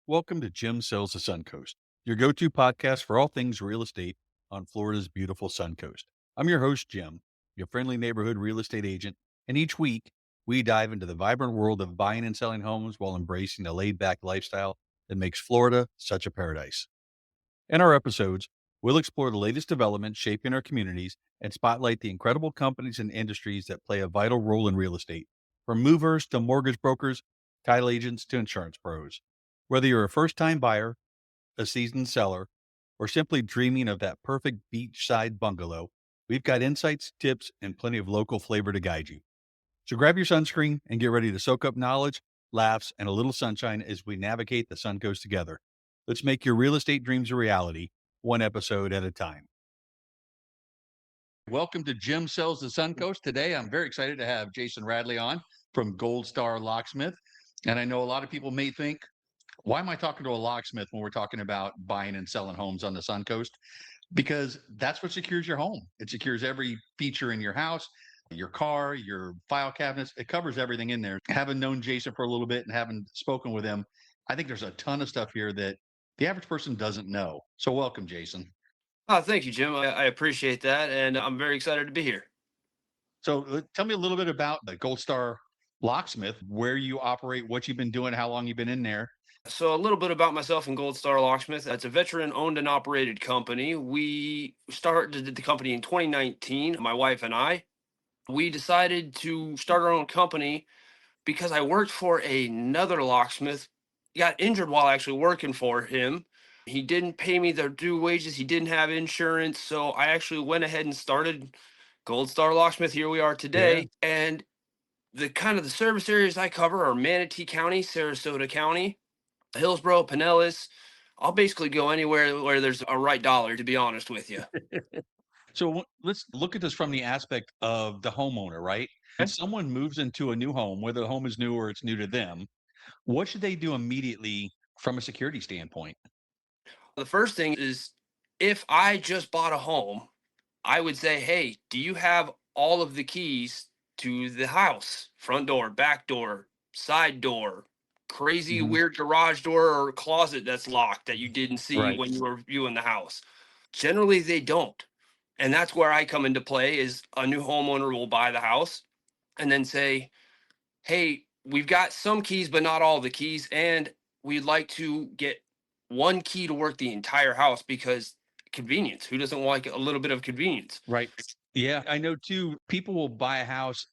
Welcome to Jim Sells the Suncoast, your go-to podcast for all things real estate on Florida's beautiful Suncoast. I'm your host, Jim, your friendly neighborhood real estate agent, and each week we dive into the vibrant world of buying and selling homes while embracing the laid-back lifestyle that makes Florida such a paradise. In our episodes, we'll explore the latest developments shaping our communities and spotlight the incredible companies and industries that play a vital role in real estate, from movers to mortgage brokers, title agents to insurance pros. Whether you're a first time buyer, a seasoned seller, or simply dreaming of that perfect beachside bungalow, we've got insights, tips, and plenty of local flavor to guide you. So grab your sunscreen and get ready to soak up knowledge, laughs, and a little sunshine as we navigate the Suncoast together. Let's make your real estate dreams a reality, one episode at a time. Welcome to Jim Sells the Suncoast. Today, I'm very excited to have Jason Radley on from Gold Star Locksmith. And I know a lot of people may think, why am I talking to a locksmith when we're talking about buying and selling homes on the Suncoast? Because that's what secures your home. It secures every feature in your house, your car, your file cabinets. It covers everything in there. Having known Jason for a little bit and having spoken with him, I think there's a ton of stuff here that the average person doesn't know. So welcome, Jason. Oh, thank you, Jim. I appreciate that, and I'm very excited to be here. So tell me a little bit about the Gold Star Locksmith, where you operate, what you've been doing, how long you've been in there. So, a little bit about myself and Gold Star Locksmith. It's a veteran-owned and operated company. We started the company in 2019. My wife and I, we decided to start our own company because I worked for another locksmith. Got injured while actually working for him. He didn't pay me the due wages. He didn't have insurance, so I actually went ahead and started Gold Star Locksmith. Here we are Yeah. today, and the service areas I cover are Manatee County, Sarasota County, Hillsborough, Pinellas. I'll basically go anywhere where there's a right dollar, to be honest with you. So let's look at this from the aspect of the homeowner, right? When Okay. someone moves into a new home, whether the home is new or it's new to them, what should they do immediately from a security standpoint? The first thing is, if I just bought a home, I would say, hey, do you have all of the keys to the house? Front door, back door, side door, crazy Mhm. weird garage door or closet that's locked that you didn't see Right. when you were viewing the house. Generally, they don't. And that's where I come into play is a new homeowner will buy the house and then say, "Hey, we've got some keys but not all the keys and we'd like to get one key to work the entire house because convenience. Who doesn't like a little bit of convenience?" Right. Yeah, I know too. People will buy a house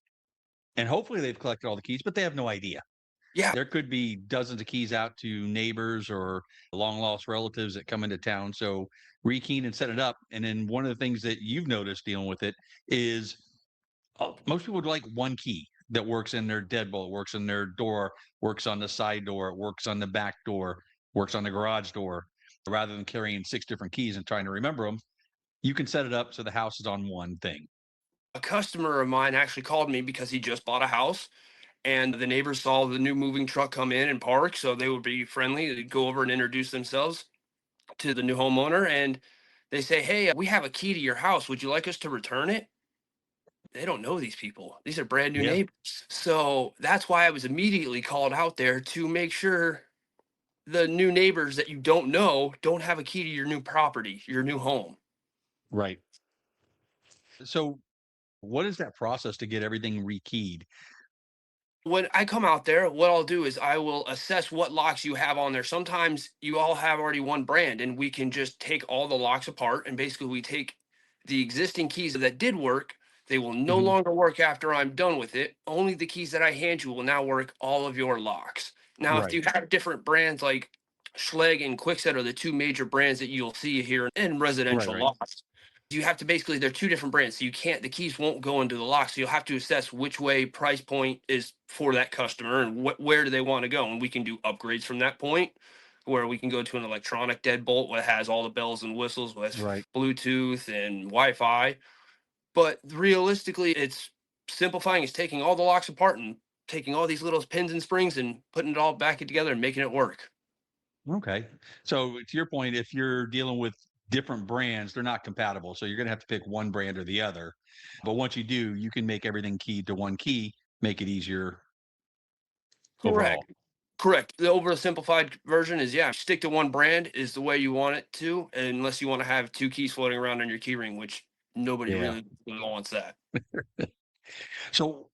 and hopefully they've collected all the keys, but they have no idea. Yeah. There could be dozens of keys out to neighbors or long lost relatives that come into town. So rekeying and set it up. And then one of the things that you've noticed dealing with it is most people would like one key that works in their deadbolt, works in their door, works on the side door, works on the back door, works on the garage door, rather than carrying six different keys and trying to remember them. You can set it up so the house is on one thing. A customer of mine actually called me because he just bought a house and the neighbors saw the new moving truck come in and park, so they would be friendly. They'd go over and introduce themselves to the new homeowner and they say, "Hey, we have a key to your house. Would you like us to return it?" They don't know these people. These are brand new Yeah. neighbors. So that's why I was immediately called out there to make sure the new neighbors that you don't know don't have a key to your new property, your new home. Right. So, what is that process to get everything rekeyed? When I come out there, what I'll do is I will assess what locks you have on there. Sometimes you all have already one brand, and we can just take all the locks apart. And basically, we take the existing keys that did work, they will no Mhm. longer work after I'm done with it. Only the keys that I hand you will now work all of your locks. Now, if Right. you have different brands like Schlage and Kwikset are the two major brands that you'll see here in Right. residential Right. locks. You have to basically they're two different brands, so you can't the keys won't go into the lock. So you'll have to assess which way price point is for that customer and where do they want to go. And we can do upgrades from that point, where we can go to an electronic deadbolt that has all the bells and whistles with Right. Bluetooth and Wi-Fi. But realistically, it's simplifying. It's taking all the locks apart and taking all these little pins and springs and putting it all back together and making it work. Okay. So to your point, if you're dealing with different brands, they're not compatible. So you're going to have to pick one brand or the other. But once you do, you can make everything keyed to one key, make it easier overall. Correct. Correct. The oversimplified version is, yeah, stick to one brand is the way you want it to, unless you want to have two keys floating around on your key ring, which nobody Yeah. really wants that. So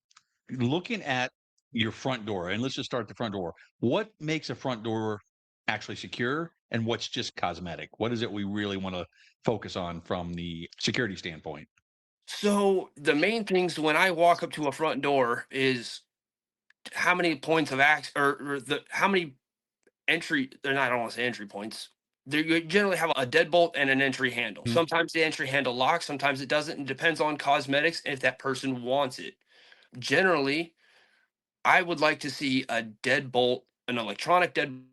looking at your front door, and let's just start at the front door. What makes a front door actually secure and what's just cosmetic? What is it we really want to focus on from the security standpoint? So the main things when I walk up to a front door is how many points of access, or the how many entry, they're not, I don't want to say entry points. You generally have a deadbolt and an entry handle. Mhm. Sometimes the entry handle locks, sometimes it doesn't. It depends on cosmetics if that person wants it. Generally, I would like to see a deadbolt, an electronic dead.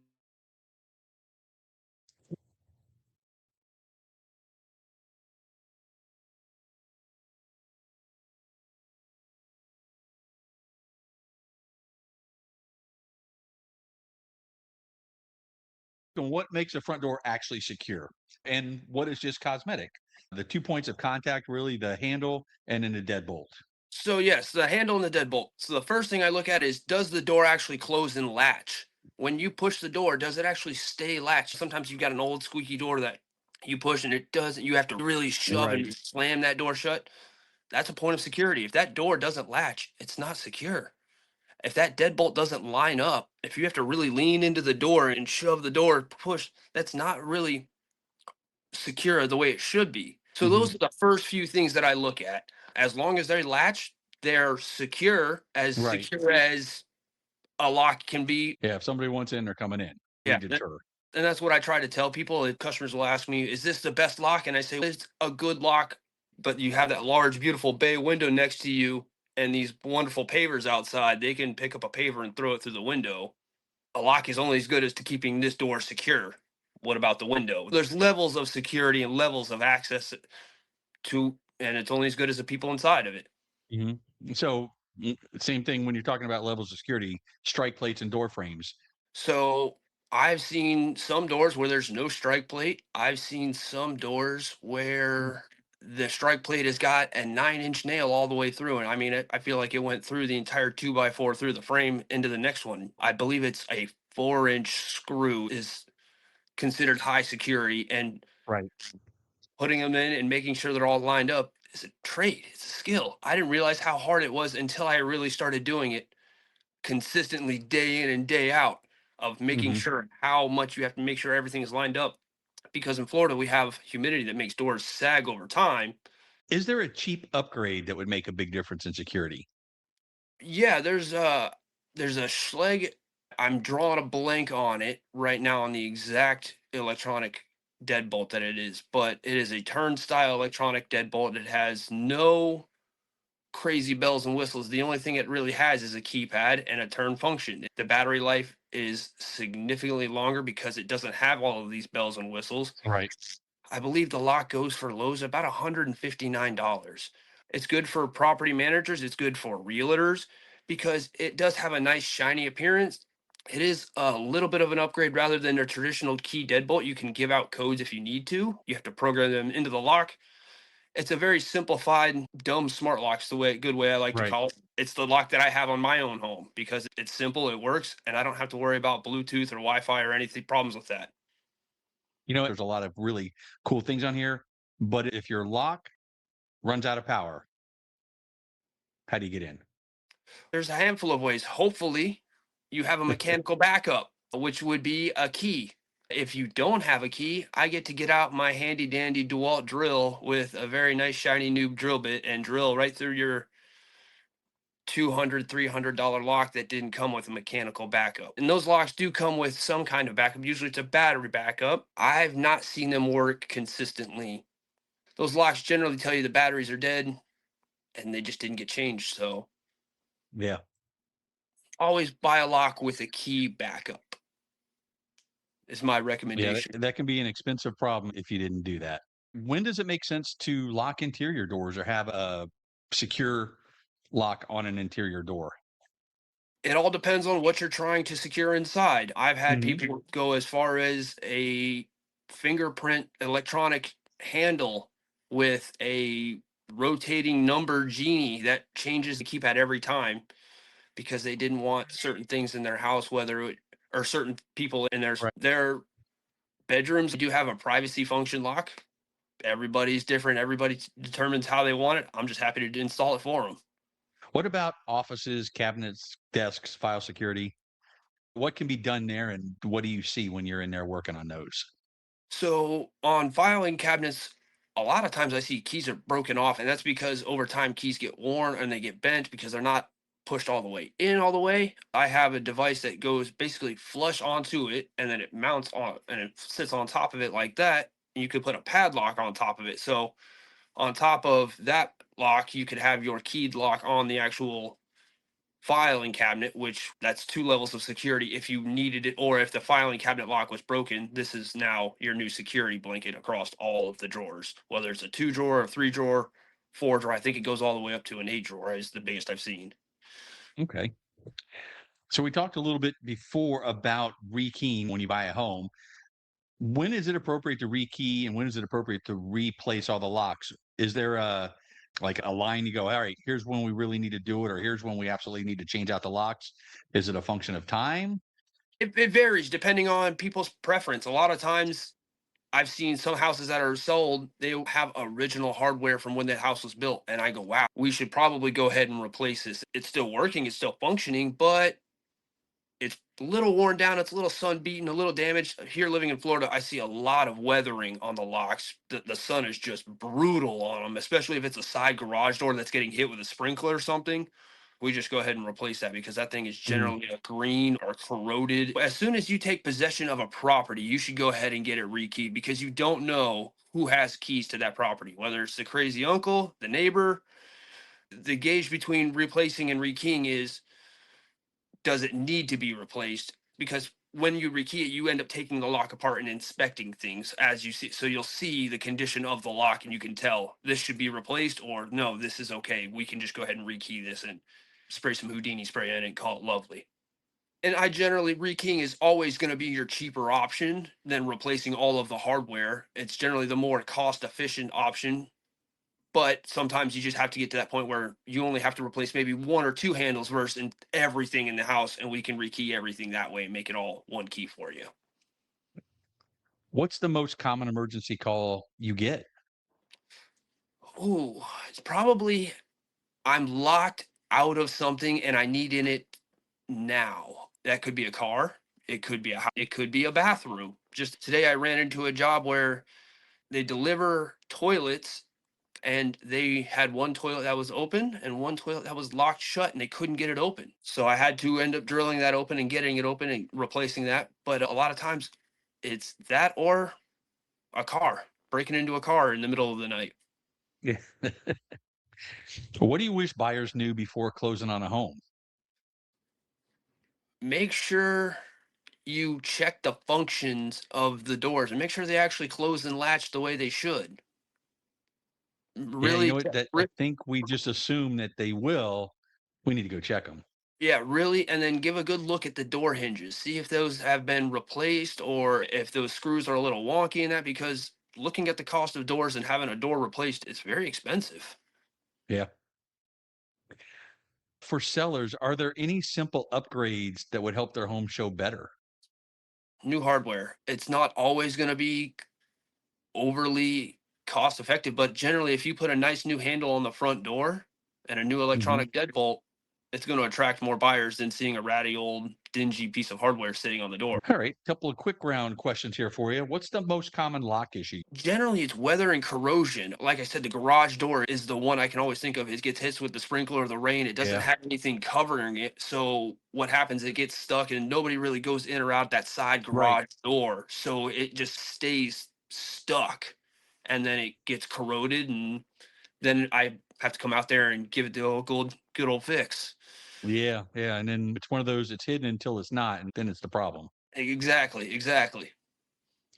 And what makes a front door actually secure? And what is just cosmetic? The 2 points of contact, really, the handle and then the deadbolt. So yes, the handle and the deadbolt. So the first thing I look at is, does the door actually close and latch? When you push the door, does it actually stay latched? Sometimes you've got an old squeaky door that you push and it doesn't. You have to really shove Right. and slam that door shut. That's a point of security. If that door doesn't latch, it's not secure. If that deadbolt doesn't line up, if you have to really lean into the door and shove the door, push, that's not really secure the way it should be. So Mhm. those are the first few things that I look at. As long as they're latched, they're Right. secure as a lock can be. Yeah, if somebody wants in, they're coming in. We Yeah. deter. And that's what I try to tell people. Customers will ask me, is this the best lock? And I say, it's a good lock, but you have that large, beautiful bay window next to you and these wonderful pavers outside. They can pick up a paver and throw it through the window. A lock is only as good as to keeping this door secure. What about the window? There's levels of security and levels of access to, and it's only as good as the people inside of it. Mhm. So, same thing when you're talking about levels of security, strike plates and door frames. So I've seen some doors where there's no strike plate. I've seen some doors where the strike plate has got a 9-inch nail all the way through. And I mean, I feel like it went through the entire 2x4 through the frame into the next one. I believe it's a 4-inch screw is considered high security. And Right. putting them in and making sure they're all lined up is a trade. It's a skill. I didn't realize how hard it was until I really started doing it consistently day in and day out, of making Mhm. sure how much you have to make sure everything is lined up. Because in Florida, we have humidity that makes doors sag over time. Is there a cheap upgrade that would make a big difference in security? Yeah, there's a Schleg. I'm drawing a blank on it right now on the exact electronic deadbolt that it is, but it is a turnstile electronic deadbolt. It has no crazy bells and whistles. The only thing it really has is a keypad and a turn function. The battery life is significantly longer because it doesn't have all of these bells and whistles. Right. I believe the lock goes for Lowe's about $159. It's good for property managers, it's good for realtors because it does have a nice shiny appearance. It is a little bit of an upgrade rather than a traditional key deadbolt. You can give out codes if you need to. You have to program them into the lock. It's a very simplified, dumb smart lock's the good way I like to Right. call it. It's the lock that I have on my own home because it's simple, it works, and I don't have to worry about Bluetooth or Wi-Fi or anything problems with that. There's a lot of really cool things on here, but if your lock runs out of power, how do you get in? There's a handful of ways. Hopefully, you have a mechanical backup, which would be a key. If you don't have a key, I get to get out my handy dandy DeWalt drill with a very nice shiny new drill bit and drill right through your $200, $300 lock that didn't come with a mechanical backup. And those locks do come with some kind of backup. Usually it's a battery backup. I've not seen them work consistently. Those locks generally tell you the batteries are dead and they just didn't get changed. So Yeah. always buy a lock with a key backup is my Yeah, that, recommendation. that can be an expensive problem if you didn't do that. When does it make sense to lock interior doors or have a secure lock on an interior door? It all depends on what you're trying to secure inside. I've had Mhm. people go as far as a fingerprint electronic handle with a rotating number genie that changes the keypad every time because they didn't want certain things in their house, whether it or certain people in Right. their bedrooms do have a privacy function lock. Everybody's different. Everybody determines how they want it. I'm just happy to install it for them. What about offices, cabinets, desks, file security? What can be done there, and what do you see when you're in there working on those? So on filing cabinets, a lot of times I see keys are broken off, and that's because over time keys get worn and they get bent because they're not pushed all the way in all the way. I have a device that goes basically flush onto it, and then it mounts on and it sits on top of it like that. And you could put a padlock on top of it. So on top of that lock, you could have your keyed lock on the actual filing cabinet, which that's two levels of security if you needed it, or if the filing cabinet lock was broken, this is now your new security blanket across all of the drawers, whether it's a 2 drawer, a 3 drawer, 4 drawer. I think it goes all the way up to an 8 drawer is the biggest I've seen. Okay. So we talked a little bit before about rekeying when you buy a home. When is it appropriate to rekey and when is it appropriate to replace all the locks? Is there like a line you go, all right, here's when we really need to do it, or here's when we absolutely need to change out the locks? Is it a function of time? It varies depending on people's preference. A lot of times I've seen some houses that are sold, they have original hardware from when that house was built. And I go, wow, we should probably go ahead and replace this. It's still working, it's still functioning, but it's a little worn down, it's a little sun beaten, a little damaged. Here living in Florida, I see a lot of weathering on the locks. The sun is just brutal on them, especially if it's a side garage door that's getting hit with a sprinkler or something. We just go ahead and replace that because that thing is Mm. generally a green or corroded. As soon as you take possession of a property, you should go ahead and get it rekeyed because you don't know who has keys to that property, whether it's the crazy uncle, the neighbor. The gauge between replacing and rekeying is, does it need to be replaced? Because when you rekey it, you end up taking the lock apart and inspecting things as you see. So you'll see the condition of the lock and you can tell this should be replaced or no, this is okay. We can just go ahead and rekey this and spray some Houdini spray in it and call it lovely. And I generally, rekeying is always going to be your cheaper option than replacing all of the hardware. It's generally the more cost efficient option, but sometimes you just have to get to that point where you only have to replace maybe one or two handles versus everything in the house, and we can rekey everything that way and make it all one key for you. What's the most common emergency call you get? Ooh, it's probably I'm locked out of something and I need in it now. That could be a car. It could be it could be a bathroom. Just today, I ran into a job where they deliver toilets and they had one toilet that was open and one toilet that was locked shut and they couldn't get it open. So I had to end up drilling that open and getting it open and replacing that. But a lot of times it's that or a car, breaking into a car in the middle of the night. Yeah. What do you wish buyers knew before closing on a home? Make sure you check the functions of the doors and make sure they actually close and latch the way they should. Yeah, you Really, know what? That I think we just assume that they will. We need to go check them. yeah, really, and then give a good look at the door hinges. See if those have been replaced or if those screws are a little wonky in that because looking at the cost of doors and having a door replaced, it's very expensive. Yeah. For sellers, are there any simple upgrades that would help their home show better? New hardware. It's not always going to be overly cost effective, but generally if you put a nice new handle on the front door and a new Mhm. electronic deadbolt, it's going to attract more buyers than seeing a ratty old dingy piece of hardware sitting on the door. All right, couple of quick round questions here for you. What's the most common lock issue? Generally, it's weather and corrosion. Like I said, the garage door is the one I can always think of. It gets hit with the sprinkler or the rain. It doesn't Yeah. have anything covering it. So what happens? It gets stuck, and nobody really goes in or out that side Right. garage door. So it just stays stuck, and then it gets corroded, and then I have to come out there and give it the good old fix. Yeah, yeah, and then it's one of those, it's hidden until it's not, and then it's the problem. Exactly, exactly.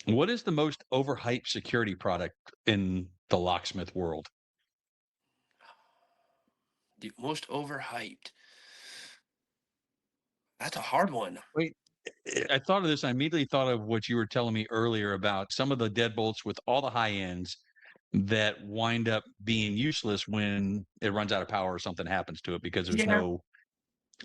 What is the most overhyped security product in the locksmith world? The most overhyped. That's a hard one. Wait, I thought of this, I immediately thought of what you were telling me earlier about some of the deadbolts with all the high ends that wind up being useless when it runs out of power or something happens to it because there's Yeah, no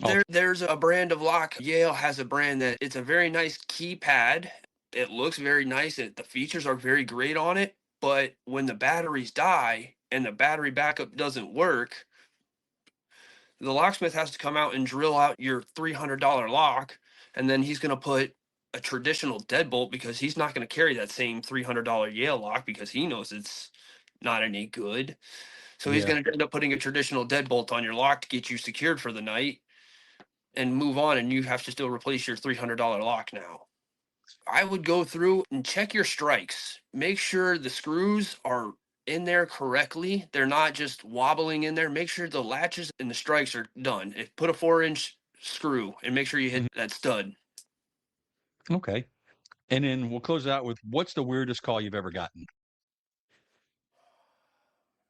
Oh, There's a brand of lock. Yale has a brand that it's a very nice keypad. It looks very nice. The features are very great on it. But when the batteries die and the battery backup doesn't work, the locksmith has to come out and drill out your $300 lock, and then he's going to put a traditional deadbolt because he's not going to carry that same $300 Yale lock because he knows it's not any good. So he's yeah. going to end up putting a traditional deadbolt on your lock to get you secured for the night and move on, and you have to still replace your $300 lock now. I would go through and check your strikes. Make sure the screws are in there correctly. They're not just wobbling in there. Make sure the latches and the strikes are done. Put a 4-inch screw and make sure you hit Mhm. that stud. Okay. And then we'll close it out with what's the weirdest call you've ever gotten?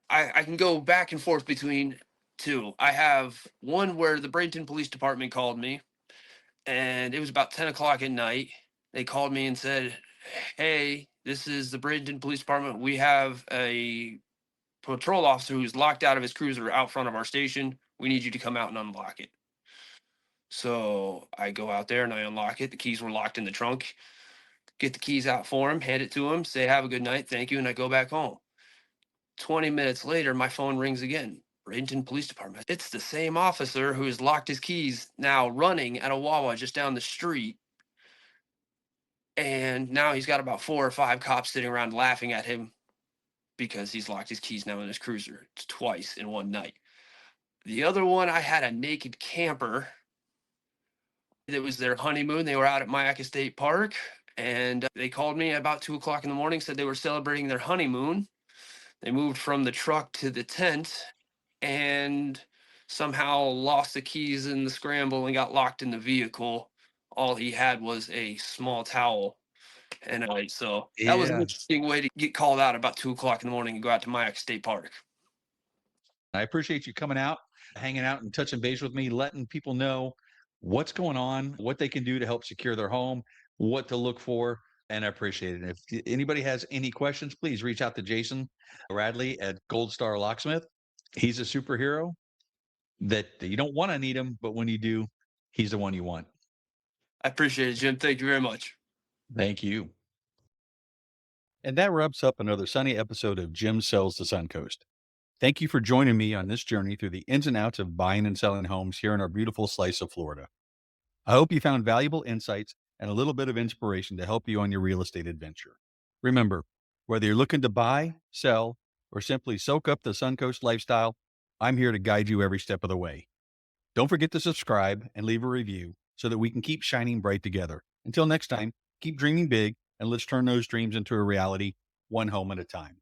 I can go back and forth between two. I have one where the Bradenton Police Department called me, and it was about 10 o'clock at night. They called me and said, "Hey, this is the Bradenton Police Department. We have a patrol officer who's locked out of his cruiser out front of our station. We need you to come out and unlock it." So I go out there and I unlock it. The keys were locked in the trunk. Get the keys out for him, hand it to him, say, "Have a good night. Thank you." And I go back home. 20 minutes later, my phone rings again. Bradenton Police Department. It's the same officer who has locked his keys now running at a Wawa just down the street. And now he's got about 4 or 5 cops sitting around laughing at him because he's locked his keys now in his cruiser. It's twice in one night. The other one, I had a naked camper. It was their honeymoon. They were out at Mayaca State Park, and they called me about 2 o'clock in the morning, said they were celebrating their honeymoon. They moved from the truck to the tent and somehow lost the keys in the scramble and got locked in the vehicle. All he had was a small towel. And so that was an Yeah. interesting way to get called out about 2 o'clock in the morning and go out to Mayaca State Park. I appreciate you coming out, hanging out, and touching base with me, letting people know what's going on, what they can do to help secure their home, what to look for. And I appreciate it. If anybody has any questions, please reach out to Jason Radley at Gold Star Locksmith. He's a superhero that you don't want to need him, but when you do, he's the one you want. I appreciate it, Jim. Thank you very much. Thank you. And that wraps up another sunny episode of Jim Sells the Suncoast. Thank you for joining me on this journey through the ins and outs of buying and selling homes here in our beautiful slice of Florida. I hope you found valuable insights and a little bit of inspiration to help you on your real estate adventure. Remember, whether you're looking to buy, sell, or simply soak up the Suncoast lifestyle, I'm here to guide you every step of the way. Don't forget to subscribe and leave a review so that we can keep shining bright together. Until next time, keep dreaming big and let's turn those dreams into a reality, one home at a time.